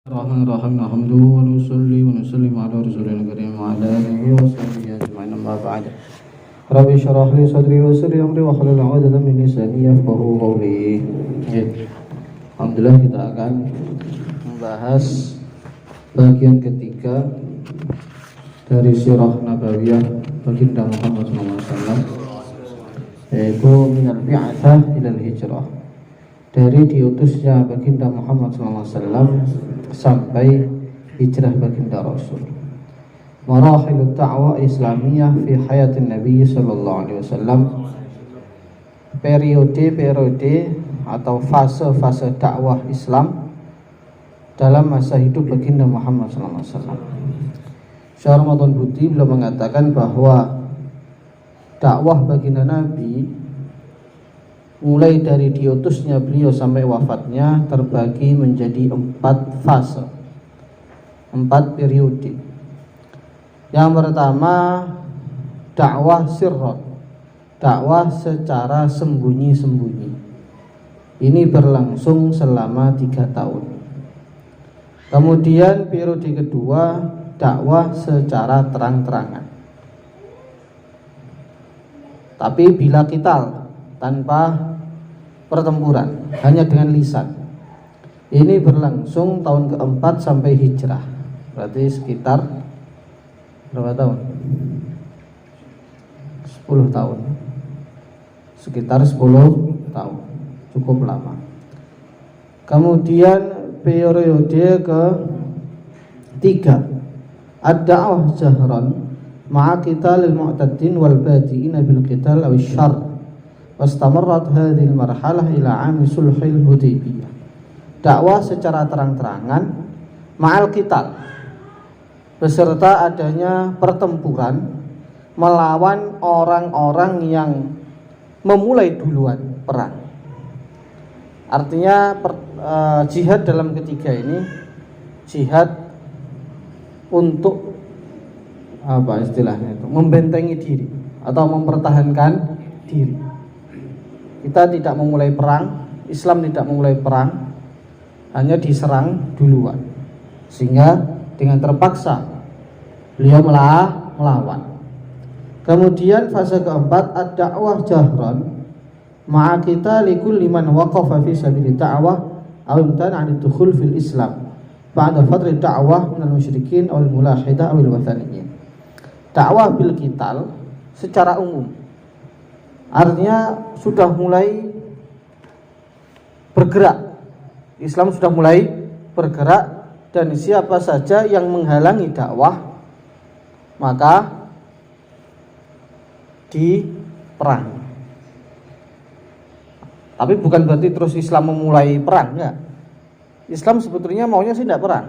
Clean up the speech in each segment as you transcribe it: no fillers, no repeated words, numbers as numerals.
Bismillahirrahmanirrahim. Alhamdulillah wa nusalli wa nusallim ala rasulil karim wa ala alihi wa sahbihi ajma'in. Amma ba'd. Rabbi shrah li sadri wa yassir li amri wa hlul 'uqdatam min lisani yafqahu qawli. Alhamdulillah, kita akan membahas bagian ketiga dari sirah nabawiyah baginda Muhammad SAW, yaitu minal bi'atsah ilal hijrah, dari diutusnya baginda Muhammad SAW sampai hijrah baginda Rasul. Marahilut da'wah Islamiyah fi hayatin Nabi sallallahu alaihi wasallam, periode-periode atau fase-fase dakwah Islam dalam masa hidup baginda Muhammad sallallahu alaihi wasallam. Syekh Ramadan Buti beliau mengatakan bahwa dakwah baginda Nabi mulai dari diutusnya beliau sampai wafatnya terbagi menjadi 4 fase, 4 periode. Yang pertama, dakwah sirron, dakwah secara sembunyi-sembunyi. Ini berlangsung selama 3 tahun. Kemudian periode kedua, dakwah secara terang-terangan, tapi bila qital, tanpa pertempuran, hanya dengan lisan. Ini berlangsung tahun keempat sampai hijrah, berarti sekitar berapa tahun? 10 tahun. Sekitar 10 tahun, cukup lama. Kemudian periode ketiga, ad-da'wah jahran ma'a qitalil mu'taddin wal badi'ina bil qital aw syarr. Wastamarrat hadhil marhalah ila 'ami sulhil Hudaybiyah. Dakwah secara terang-terangan ma'al qital, beserta adanya pertempuran melawan orang-orang yang memulai duluan perang. Artinya jihad dalam ketiga ini jihad untuk apa istilahnya itu, membentengi diri atau mempertahankan diri. Kita tidak memulai perang, Islam tidak memulai perang, hanya diserang duluan, sehingga dengan terpaksa beliau melawan. Kemudian fase keempat, ad-da'wah jahran ma'a qitali kulli man waqafa fi sabili da'wah aw imtana 'an ad-dukhul fil Islam ba'da fadri da'wah minal musyrikin aw al-mulahidah aw al-wathaniyyin. Dakwah bil qital secara umum, artinya sudah mulai bergerak, Islam sudah mulai bergerak, dan siapa saja yang menghalangi dakwah maka diperang. Tapi bukan berarti terus Islam memulai perang, enggak. Islam sebetulnya maunya sih tidak perang.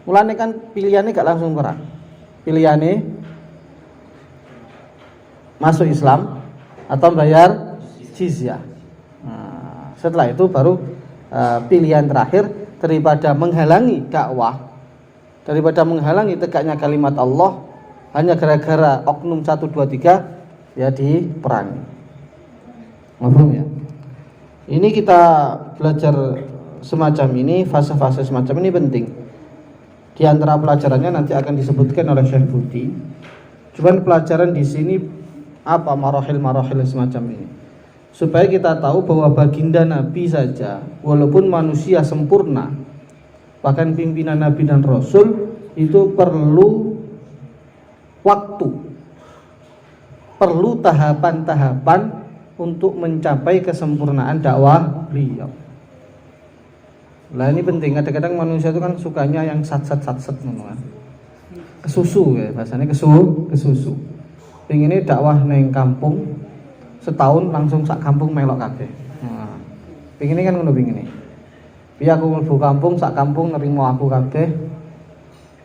Mulanya kan pilihannya gak langsung perang, pilihannya masuk Islam atau bayar jizyah. Nah, setelah itu baru pilihan terakhir, daripada menghalangi dakwah, daripada menghalangi tegaknya kalimat Allah hanya gara-gara oknum 1, 2, 3, ya diperangi. Mafhum ya? Ini kita belajar semacam ini, fase-fase semacam ini penting. Di antara pelajarannya nanti akan disebutkan oleh Syekh Budi. Cuman pelajaran di sini apa, marahil-marahil semacam ini, supaya kita tahu bahwa baginda Nabi saja, walaupun manusia sempurna, bahkan pimpinan Nabi dan Rasul, itu perlu waktu, perlu tahapan-tahapan untuk mencapai kesempurnaan dakwah beliau. Nah ini penting. Kadang-kadang manusia itu kan sukanya yang sat-sat kesusu ya, bahasanya kesusu. Pengennya dakwah neng kampung setahun langsung sak kampung melok kabeh. Nah, pengennya kan ngono pengennya. Biar aku mlebu kampung, sak kampung nerimo aku kabeh.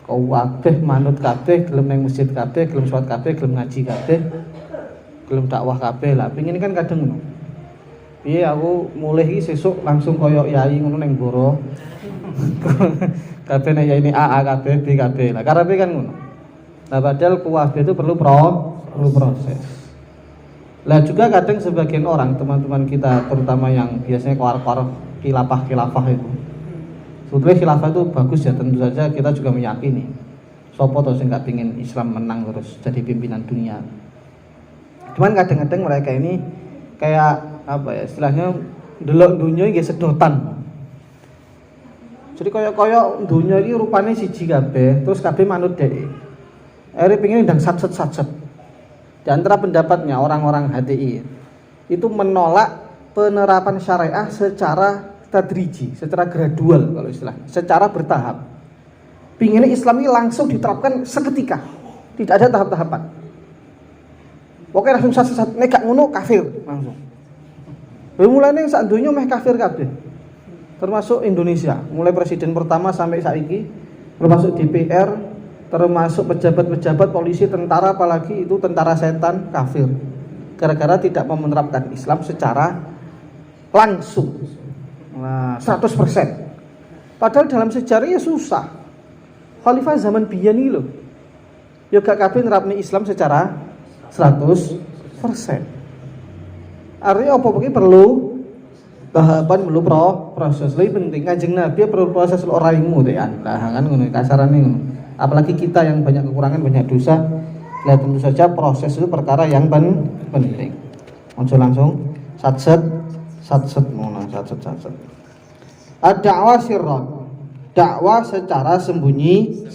Kau kabeh manut kabeh, gelem neng masjid kabeh, gelem salat kabeh, gelem ngaji kabeh, gelem dakwah kabeh lah. Pengennya kan kadang ngono. Piye aku mulai iki sesuk langsung koyok yai ngono neng Boro. Kabeh nek yai ini AA kabeh, B kabeh. Lah karepe kan ngono. Nah padahal kuwabeh itu perlu proses. Lah juga kadang sebagian orang, teman-teman kita terutama yang biasanya keluar-keluar khilafah itu, Sebetulnya khilafah itu bagus ya, tentu saja kita juga meyakini sopo to sing gak pengin Islam menang terus jadi pimpinan dunia. Cuman kadang-kadang mereka ini kayak apa ya istilahnya delok dunia iki sedotan. Jadi koyo dunia iki rupane siji kabeh, terus kabeh manut dhek. Ere pengin ndang satset-satset. Di antara pendapatnya orang-orang HTI itu menolak penerapan syariah secara tadriji, secara gradual kalau istilahnya, secara bertahap. Pinginnya Islam ini langsung diterapkan seketika, tidak ada tahap-tahapan. Pokoknya langsung sat nek gak ngono kafir langsung. Mulane sak donya meh kafir kabeh. Termasuk Indonesia, mulai presiden pertama sampai saiki, termasuk DPR, termasuk pejabat-pejabat polisi, tentara, apalagi itu tentara setan kafir. Gara-gara tidak menerapkan Islam secara langsung. Nah, 100%. Padahal dalam sejarah ya susah. Khalifah zaman biyen iki lho. Ya gak kabeh nerapne Islam secara 100%. Artinya apa iki perlu tahapan, perlu proses. Lebih penting Kanjeng Nabi perlu proses ora ilmu tekan. Lah kan ngono kasarane ngono. Apalagi kita yang banyak kekurangan, banyak dosa. Lah tentu saja proses itu perkara yang penting. Ojo langsung satset ngono, satset. Ad-da'wah sirran. Dakwah secara sembunyi.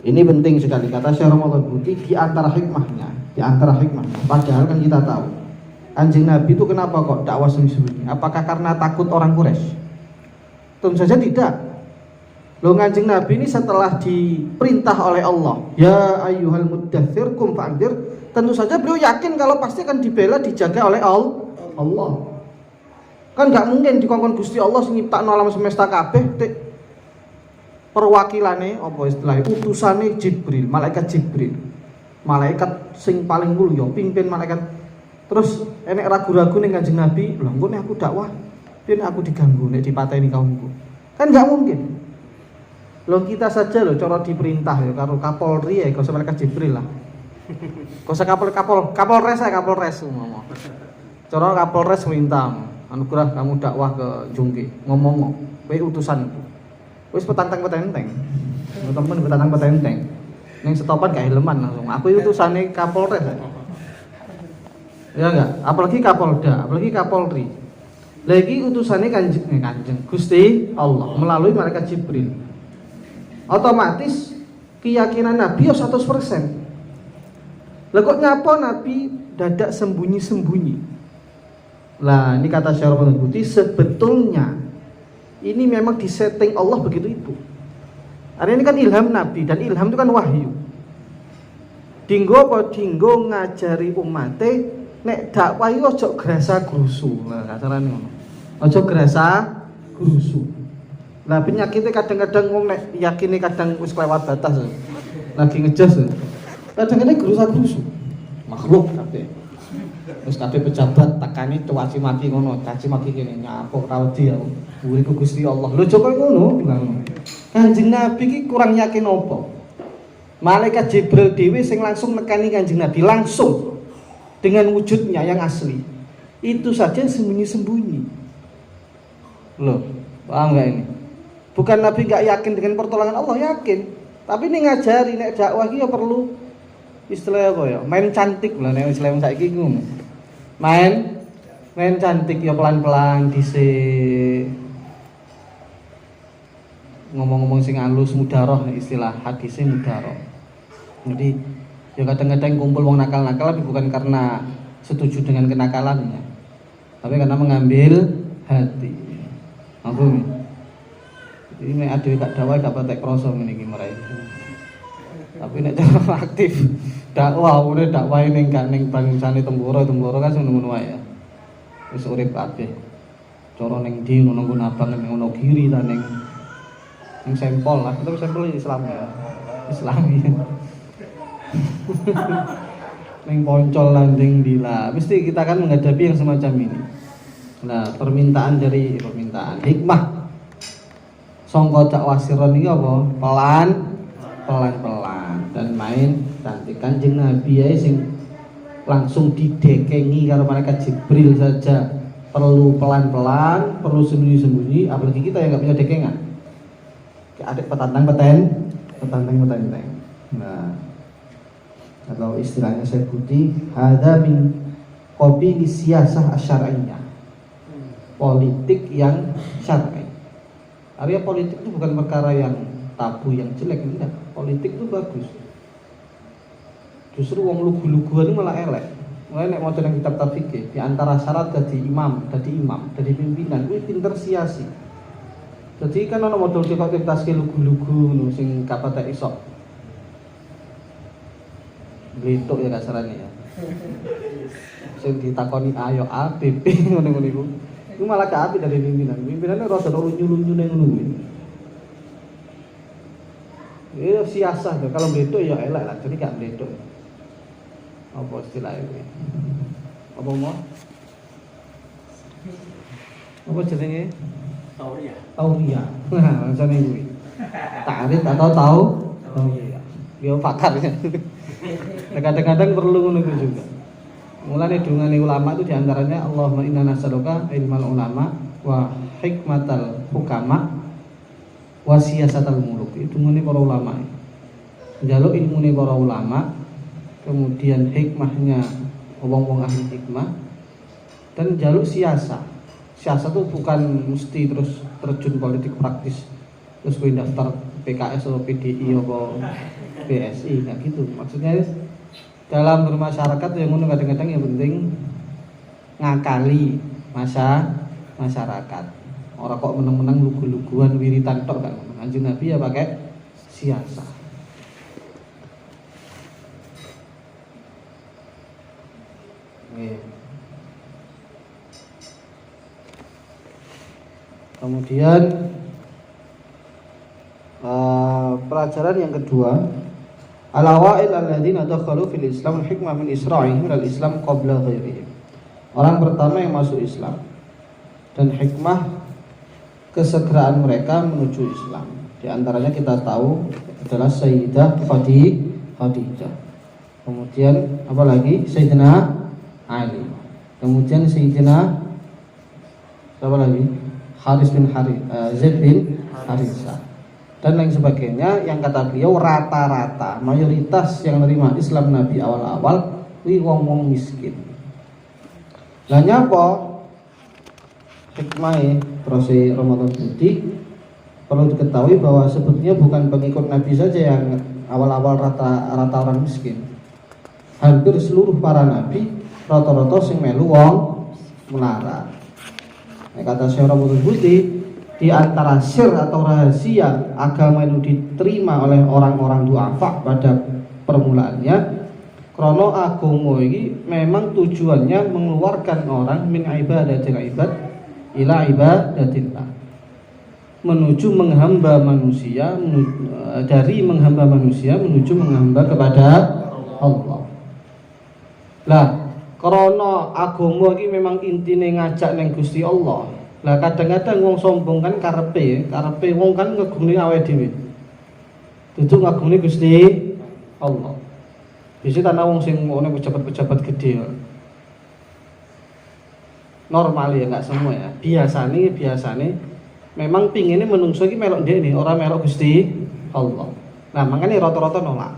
Ini penting sekali kata Syekh Ramadan Buti di antara hikmahnya. Padahal kan kita tahu Kanjeng Nabi itu kenapa kok dakwah sembunyi? Apakah karena takut orang Quraisy? Tentu saja tidak. Loh, Kanjeng Nabi ini setelah diperintah oleh Allah, ya ayyuhal muddatsir qum fa'andzir, tentu saja beliau yakin kalau pasti akan dibela, dijaga oleh Allah. Kan gak mungkin dikongkon Gusti Allah sing nyiptakno alam semesta kabeh perwakilane apa istilahnya utusane Jibril, malaikat Jibril. Malaikat sing paling mulya, pimpin malaikat. Terus enek ragu-ragu ning Kanjeng Nabi, lho engko nek aku dakwah, piye aku diganggu nek dipateni kaumku. Kan gak mungkin. Lho kita saja lho cara diperintah ya karo Kapolri ya, kok malaikat Jibril lah. Kok Kapolres ngomong. Cara Kapolres minta anugerah kamu dakwah ke Jongke, ngomong kowe utusan wis petantang petenteng ning setopan gak helman langsung aku utusane Kapolres ya enggak, apalagi Kapolda, apalagi Kapolri, lagi utusane kanjeng Gusti Allah melalui malaikat Jibril. Otomatis keyakinan Nabi 100%. Lah kok nyapa Nabi dadak sembunyi-sembunyi? Lah ini kata Syekh Ramadan Buti, sebetulnya ini memang disetting Allah begitu itu. Karena ini kan ilham Nabi, dan ilham itu kan wahyu. Dinggo ngajari umate nek dakwah iki aja grasa grusu. Lah carane ngono. Aja grasa grusu. Lah penyakitnya kadang-kadang wong nek yakine kadang wis kelewat batas. Lagi ngejas. Kadang-kadang grusa-grusu. Makhluk kabeh. Terus kabeh pejabat takani caci maki ngono, caci maki kene nyapuk ra wedi aku. Buriku Gusti Allah. Lho Joko ngono bilang. Kanjeng Nabi ki kurang yakin apa? Malaikat Jibril dhewe sing langsung nekani Kanjeng Nabi langsung dengan wujudnya yang asli. Itu saja sembunyi-sembunyi. Loh, paham enggak ini? Bukan Nabi enggak yakin dengan pertolongan Allah, yakin. Tapi ini ngajari nek dakwah ki ya perlu istilah apa ya? Main cantik lah nek istilah saiki ngono. Main cantik ya pelan-pelan dhisik. Ngomong-ngomong sing halus mudaroh istilah hadisnya mudaroh. Jadi ya kadang-kadang kumpul wong nakal-nakal tapi bukan karena setuju dengan kenakalannya, tapi karena mengambil hati. Ampun. Jadi nek adewe gak dakwah gak patek krasa ngene iki marai. Tapi nek cara aktif dakwah urip dakwah ning gak ning bangsane temboro kan ngono wae ya. Wis urip kabeh. Cara ning ndi ngono abang ning ngono kiri ta ning sampel lah, kita sampel Islam ya. Islami. Ning poncol landing dila. Mesti kita akan menghadapi yang semacam ini. Nah, permintaan hikmah sangka dakwah sirron iki apa? Pelan-pelan dan main cantik. Kanjeng Nabi ae sing langsung didekengi karo malaikat Jibril saja perlu pelan-pelan, perlu sembunyi-sembunyi, apalagi kita yang nggak punya dekengan. Kayak adik petantang. Nah, atau istilahnya saya putih, ada min kopi di siasah asyariyah, politik yang syar'i. Artinya politik itu bukan perkara yang tabu, yang jelek, enggak. Politik itu bagus. Justru wong lugu-luguan itu malah elek. Mulai nek maca nang kitab fikih, di antara syarat dadi imam, dadi pimpinan kuwi pinter siasi. Jadi kan ana model kok taske lugu-lugu ngono sing kapatek iso. Blituk ya kasarane ya. Sing ditakoni ayo A B B ngono-ngono iku. Iku malah gak apik dari pimpinan. Pimpinane rada lunyu-lunyune ngono kuwi. Ya siasah tuh. Kalau blituk ya elek lah, jadi gak blituk. Apa istilahnya kuwi? Apa mau? Apa jenenge? Tauria. Nah, macam ini. Ta'rif atau tahu? Tauria. Dia pakar ya. Kadang-kadang perlu ngono juga. Mulane dungane ulama itu diantaranya Allahumma inna nas'aluka ilmal ulama wa hikmatal hukama wa siyasatal muluk. Itu ngene para ulama. Njaluk ilmune para ulama, kemudian hikmahnya wong-wong ahli hikmah, dan njaluk siasa. Siasa itu bukan mesti terus terjun politik praktis, terus gue daftar PKS atau PDI atau BSI, nggak gitu. Maksudnya dalam bermasyarakat yang ngono kadang-kadang yang penting ngakali masyarakat. Orang kok menang-menang lugu-luguan wiritan tok kan. Anjing Nabi ya pakai siasa. Kemudian pelajaran yang kedua, al-awail alladzina dakhalu fil Islam hikmah min isra'ihim al Islam qabla ghairihim. Orang pertama yang masuk Islam dan hikmah kesegeraan mereka menuju Islam. Di antaranya kita tahu adalah Sayyidah Khadijah. Kemudian apa lagi? Sayyidina Ali. Kemudian Sayyidina siapa lagi? Zaid bin Harisah dan lain sebagainya, yang kata beliau rata-rata mayoritas yang menerima Islam Nabi awal-awal kuwi wong-wong miskin. Lah nyapa hikmahe proses Ramadan Putih? Perlu diketahui bahwa sebetulnya bukan pengikut Nabi saja yang awal-awal rata orang miskin. Hampir seluruh para nabi rata-rata sing melu wong melarat. Kata Syekh Ramadan Putih, di antara sir atau rahasia agama itu diterima oleh orang-orang du'afa pada permulaannya, krono agama ini memang tujuannya mengeluarkan orang min ibadatil ibad ila ibadatillah, menuju menghamba manusia, dari menghamba manusia menuju menghamba kepada Allah. Lah karena agama iki memang intine ngajak neng Gusti Allah. Lah kadang-kadang wong sombong kan karepe wong kan ngegungni awake dhewe. Dudu ngagungni Gusti Allah. Bisa ana wong sing ngene pejabat-pejabat gede. Normal ya, enggak semua ya. Biasane memang pingine menungso iki melok ndekne, ora melok Gusti Allah. Nah, makanya rata-rata nolak.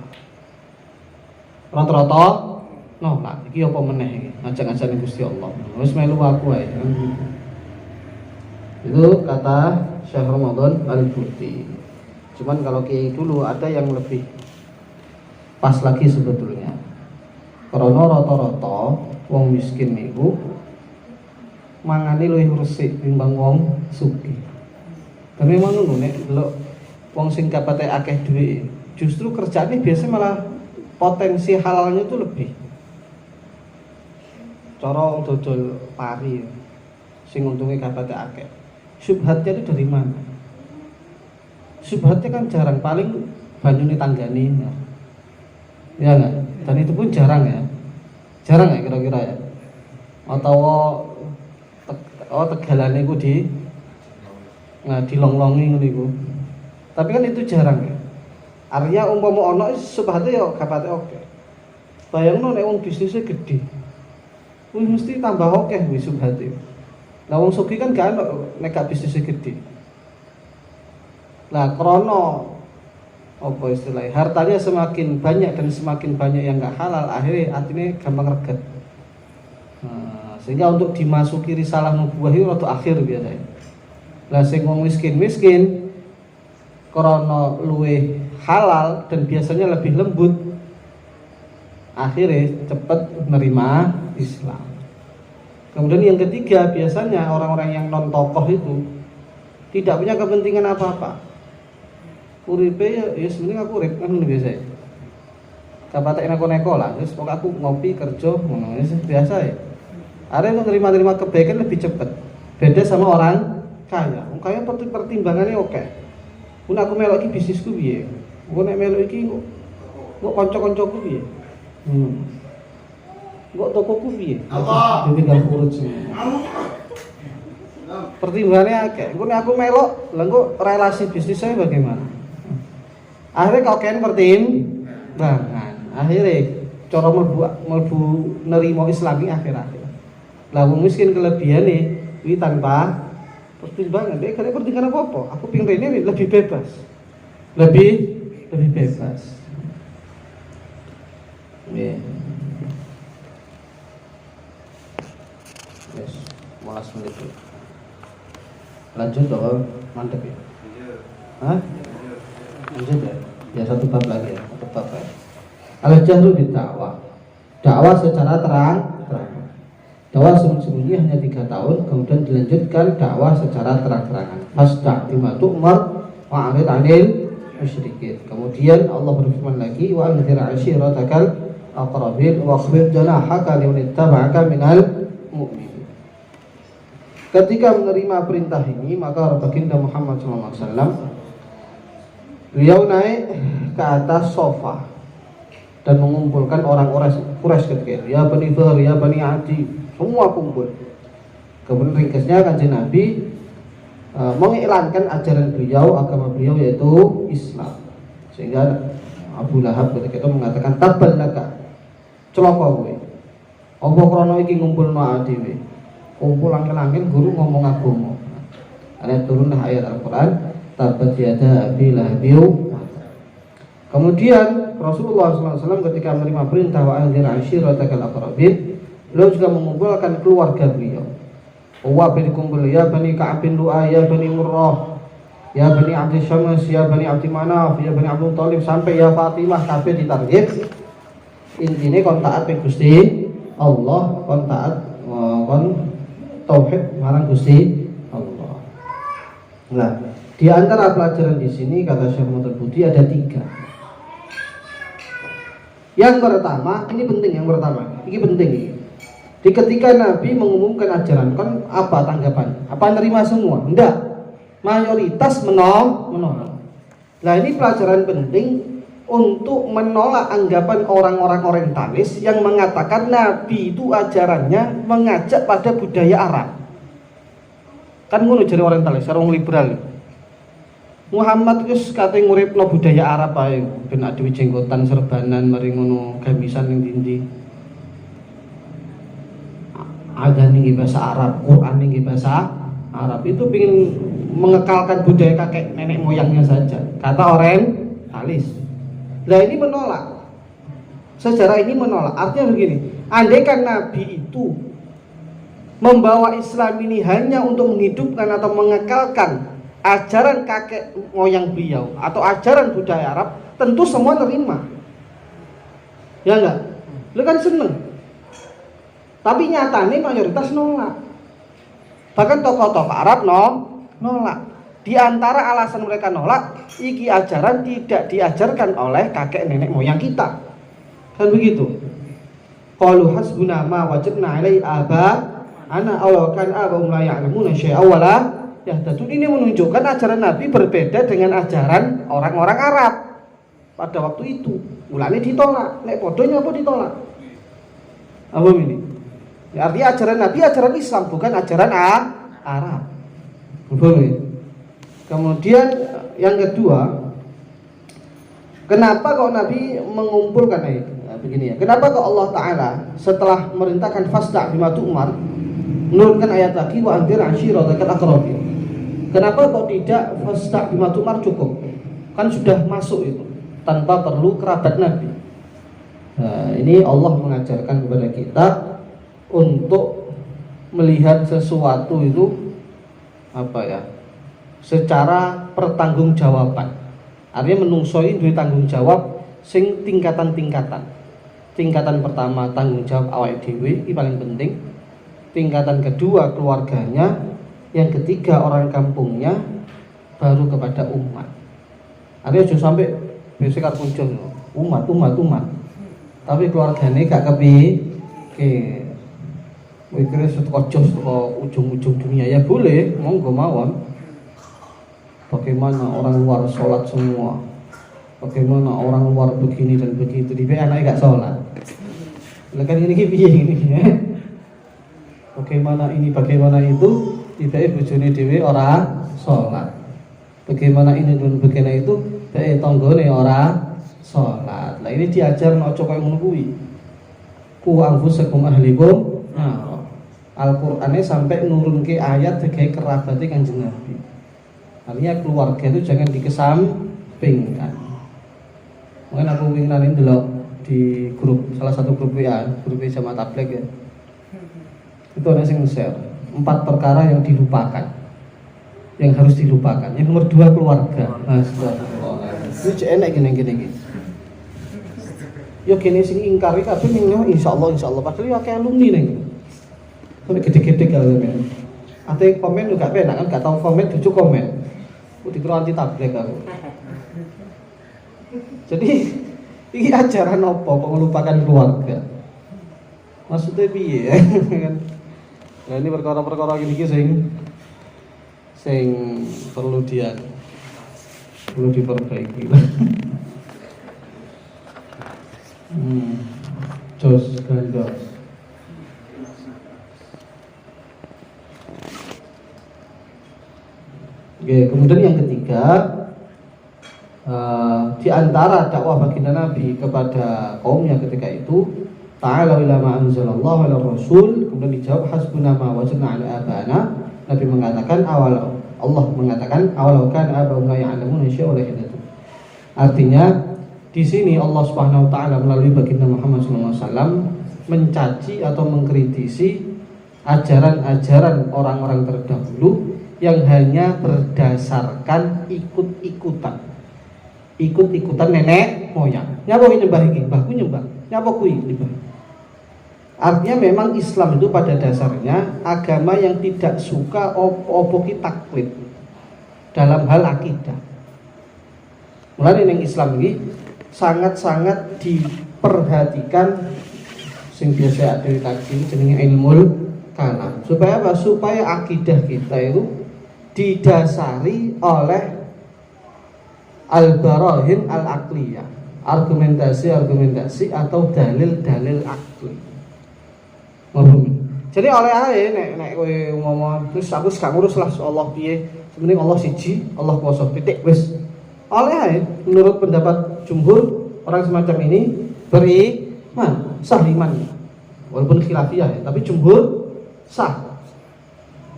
Nolak, iki apa meneh iki? Ngajak-ngajak ning Gusti Allah. Wis melu aku ae. Itu kata Syekh Ramadan Al-Putih. Cuman kalau kiai dulu ada yang lebih pas lagi sebetulnya. Karena rata-rata wong miskin niku mangane luwih resik timbang wong sugih. Dan memang ngono nek delok wong sing kapate akeh duit, justru kerjane biasanya malah potensi halalnya itu lebih. Cara dodol pari sing untunge kapate akeh. Syubhatnya itu dari mana? Syubhatnya kan jarang, paling banyune tanggane. Ya enggak? Dan itu pun jarang ya. Jarang ya kira-kira ya. Atau tegalane iku dilonglongi ngono iku. Tapi kan itu jarang ya. Artinya umpama ana subhate ya kapate oke. Bayangno nek wong bisnisnya gede. Mesti tambah oke wis subhate. Lah wong sugih kan gak ono nek gak bisnis gede. Lah krono apa istilahnya, hartanya semakin banyak dan semakin banyak yang gak halal, akhirnya artinya gampang reget. Sehingga untuk dimasuki risalah nubuwah itu rada akhir biasanya. Lah sing wong miskin krono luwih halal dan biasanya lebih lembut, akhirnya cepet menerima Islam. Kemudian yang ketiga, biasanya orang-orang yang non tokoh itu tidak punya kepentingan apa-apa. Uripe ya sebenarnya aku urip kan biasa ya. Kapatek neko-neko lah, terus pokok aku ngopi kerja ngono biasa ya. Are menerima kebaikan lebih cepat. Beda sama orang kaya. Orang kaya pertimbangannya oke. Mun aku melok iki bisnisku piye? Engko nek melok iki kok kanca-kancaku piye? Kok tokoku piye? Apa? Dene gak urut sih. Pertimbangannya akeh. Engko nek aku melok, lha engko relasi bisnis saya bagaimana? Akhirnya kau kan pertimbangan. Akhirnya cara mlebu nerimo Islami akhir-akhir. Lah wong miskin kelebihane kuwi tanpa pertimbangan. Dia kare pertimbangan apa-apa. Aku ping rene lebih bebas. Lebih bebas. Ya. Yes, 15 menit. Lanjut toh, mantep ya. Hah? Lanjut ya. Ya satu bab lagi ya, satu bab ya. Al-jahru bidakwah. Dakwah secara terang. Dakwah sembunyi hanya 3 tahun, kemudian dilanjutkan dakwah secara terang-terangan. Fasda' bima tu'mar wa'rid 'anil musyrikin. Kemudian Allah berfirman lagi, wa anzir 'ashiratakal aqrabin wa khfid janahaka liman ittaba'aka minal mu'minin. Ketika menerima perintah ini, maka baginda Muhammad SAW beliau naik ke atas sofa dan mengumpulkan orang-orang Quraisy ketika itu. Ya Bani Fahr, ya Bani Adi, semua kumpul. Kemudian ringkasnya Kanjeng Nabi mengiklankan ajaran beliau, agama beliau yaitu Islam. Sehingga Abu Lahab ketika itu mengatakan tabal laka, celaka kowe. Apa krana iki ngumpulno dhewe? Kumpul angin-angin guru ngomong agama. Ada turunlah ayat Al-Qur'an, tabat yada abi lahabiu. Kemudian Rasulullah SAW ketika menerima perintah wa anzir ashiratakal aqrabin, beliau juga mengumpulkan keluarga beliau. Wa dikumpul ya Bani Ka'ab bin Lu'ay, ya Bani Murrah, ya Bani Abdi Syams, ya Bani Abdi Manaf, ya Bani Abdul Thalib, sampai ya Fatimah, kabeh ditarget. Intine kon taat pe Gusti Allah, kon taat kon tauhid marang Gusti Allah. Nah, di antara pelajaran di sini kata Syekh Muhammad Budi ada 3. Yang pertama, ini penting, ini penting. Di ketika Nabi mengumumkan ajaran, kan apa tanggapan? Apa nerima semua? Enggak. Mayoritas menolak. Nah, ini pelajaran penting untuk menolak anggapan orang-orang orientalis yang mengatakan Nabi itu ajarannya mengajak pada budaya Arab. Kan ngono jare orientalis, orang liberal. Muhammad wis kate nguripno budaya Arab ae, ben adewe jenggotan serbanan mari ngono gamisan ning dindi. Ada ning bahasa Arab, Quran ning bahasa Arab, itu ingin mengekalkan budaya kakek nenek moyangnya saja. Kata orientalis. Nah ini menolak. Sejarah ini menolak. Artinya begini, andaikan Nabi itu membawa Islam ini hanya untuk menghidupkan atau mengekalkan ajaran kakek moyang beliau atau ajaran budaya Arab, tentu semua terima. Ya enggak? Lu kan seneng. Tapi nyatanya mayoritas nolak. Bahkan tokoh-tokoh Arab nolak. Di antara alasan mereka nolak, iki ajaran tidak diajarkan oleh kakek nenek moyang kita. Kan begitu. Qalu hasbuna ma wajadna alai aba ana aw kan abahum la ya'lamuna syai'a wala yahtadun. Ini menunjukkan ajaran Nabi berbeda dengan ajaran orang-orang Arab pada waktu itu. Mulanya ditolak, nek podonya apa ditolak? Apa ini? Ya, artinya ajaran Nabi ajaran Islam, bukan ajaran Arab. Boleh. Kemudian yang kedua, kenapa kok Nabi mengumpulkan itu? Nah, begini ya. Kenapa kok Allah Ta'ala setelah merintahkan fasda' bima tu'mar, menurunkan ayat lagi wa anzir ashiratakal aqrabin. Kenapa kok tidak fasta' bima tu'mar cukup? Kan sudah masuk itu tanpa perlu kerabat Nabi. Nah, ini Allah mengajarkan kepada kita untuk melihat sesuatu itu apa ya? Secara pertanggungjawaban. Artinya menungso ini duwe tanggung jawab sing tingkatan-tingkatan. Tingkatan pertama tanggung jawab awake dhewe, ini paling penting. Tingkatan kedua keluarganya, yang ketiga orang kampungnya, baru kepada umat. Artinya jangan sampai besok karo kunjung umat. Tapi keluarganya gak kepiye. Mikirnya seko ujung-ujung dunia ya boleh, monggo mawon. Bagaimana orang luar sholat semua, bagaimana orang luar begini dan begitu, di anaknya gak sholat. Kan ini piye ini ya. Bagaimana ini, bagaimana itu, tiba-tiba bojone dhewe ora sholat. Bagaimana ini dan bagaimana itu, tiba-tiba tonggone ora sholat. Nah ini diajar noco koyo ngono kuwi. Ku anfusakum ahlikum. Nah, Al-Qur'ane sampai nurunke ayat sebagai kerabate Kanjeng Nabi. Artinya keluarga itu jangan dikesampingkan. Mungkin aku ingin delok di grup, salah satu grup WA, grup Jamaah Tabligh ya. Itu ada yang share 4 perkara yang dilupakan, yang harus dilupakan. Yang nomor 2 keluarga. Itu enak gini. Yo gini sing ingkari kabeh ning insyaallah padahal yo akeh alumni ning. Sampai gede-gede kalau men. Ate komen juga penak kan gak tau komen cucu komen. Dikira anti tabligh aku. Jadi ini ajaran apa kok melupakan keluarga? Maksudnya piye ya? Nah ini perkara-perkara gini sing perlu diperbaiki. Jos gandos. Oke, kemudian yang ketiga, di antara dakwah baginda Nabi kepada kaumnya ketika itu, ta'ala ila ma anzalallahu ala rasul, kemudian dijawab hasbuna ma wajadna ala abana. Nabi mengatakan Allah mengatakan awalau kana abauna ya'lamuna syai'a wa la yahtadun. Artinya di sini Allah Subhanahu wa taala melalui baginda Muhammad SAW mencaci atau mengkritisi ajaran-ajaran orang-orang terdahulu yang hanya berdasarkan ikut-ikutan nenek moyang. Nyapa nyembah iki, mbahku nyembah. Nyapa kuwi nyembah. Artinya memang Islam itu pada dasarnya agama yang tidak suka opo ki taklid dalam hal akidah. Mulane ning Islam iki sangat-sangat diperhatikan sing biasa ada kaji jenenge ilmu kalam. Supaya apa? Supaya akidah kita itu didasari oleh al-barahin al-aqliyah, argumentasi atau dalil-dalil akli. Jadi oleh ae nek kowe ngomong terus aku gak ngurus lah Allah piye, sebenarnya Allah siji, Allah kuasa titik wis. Oleh ae menurut pendapat jumhur orang semacam ini beriman, sah imannya. Walaupun khilafiyah ya, tapi jumhur sah.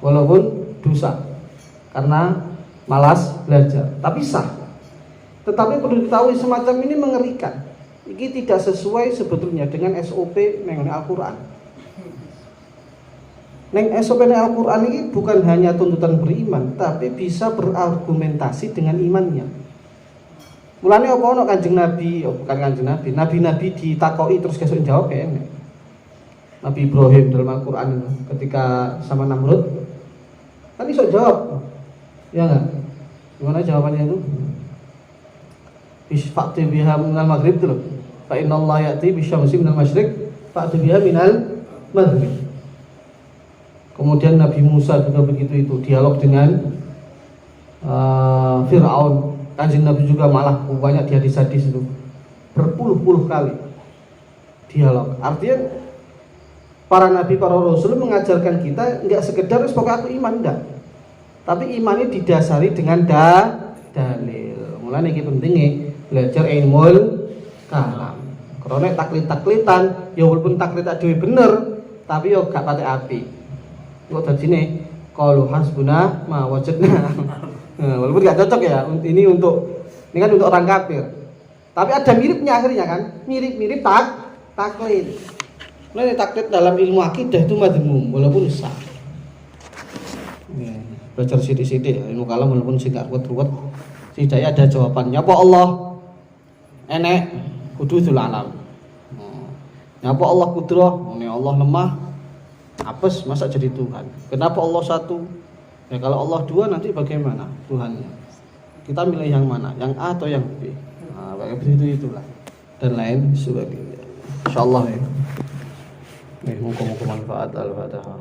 Walaupun dosa karena malas belajar, tapi sah. Tetapi perlu diketahui semacam ini mengerikan. Ini tidak sesuai sebetulnya dengan SOP neng Al-Qur'an. Neng SOP neng Al-Qur'an ini bukan hanya tuntutan beriman, tapi bisa berargumentasi dengan imannya. Mulane apa ono Kanjeng Nabi, bukan Kanjeng Nabi, nabi-nabi ditakoki terus kesuk jawab ya. Nabi Ibrahim dalam Al-Qur'an ketika sama Namrud kan iso jawab. Ya enggak? Gimana jawabannya itu? Isfa'ti biha minal maghrib itu loh. Fa innallaha ya'ti bisyamsi minal masyriq fa'ti biha minal maghrib. Kemudian Nabi Musa juga begitu itu, dialog dengan Fir'aun. Kanjeng Nabi juga malah banyak hadis-hadis itu berpuluh-puluh kali dialog. Artinya para nabi, para rasul mengajarkan kita enggak sekedar pokoknya aku iman enggak. Tapi imannya didasari dengan dalil. Mulane iki pentinge belajar ilmu kalam. Karena taklit-taklitan ya walaupun taklit dhewe bener, tapi yo gak patek api. Kok dadine qalu hasbuna ma wajadna. Nah, walaupun nggak cocok ya, ini kan untuk orang kafir. Tapi ada miripnya akhirnya kan, mirip taklid. Mulai taklid dalam ilmu akidah itu madhmum walaupun sah. Belajar sidik-sidik ilmu kalam walaupun singkat ruwet. Setidaknya ada jawabannya. Apa Allah enek kudu alam. Apa Allah kudrah? Allah lemah. Apes masa jadi Tuhan? Kenapa Allah satu? Ya kalau Allah dua nanti bagaimana Tuhannya? Kita milih yang mana? Yang A atau yang B? Nah, begitu itulah dan lain sebagainya. Insyaallah ya. Muka-muka manfaat al-Fatihah.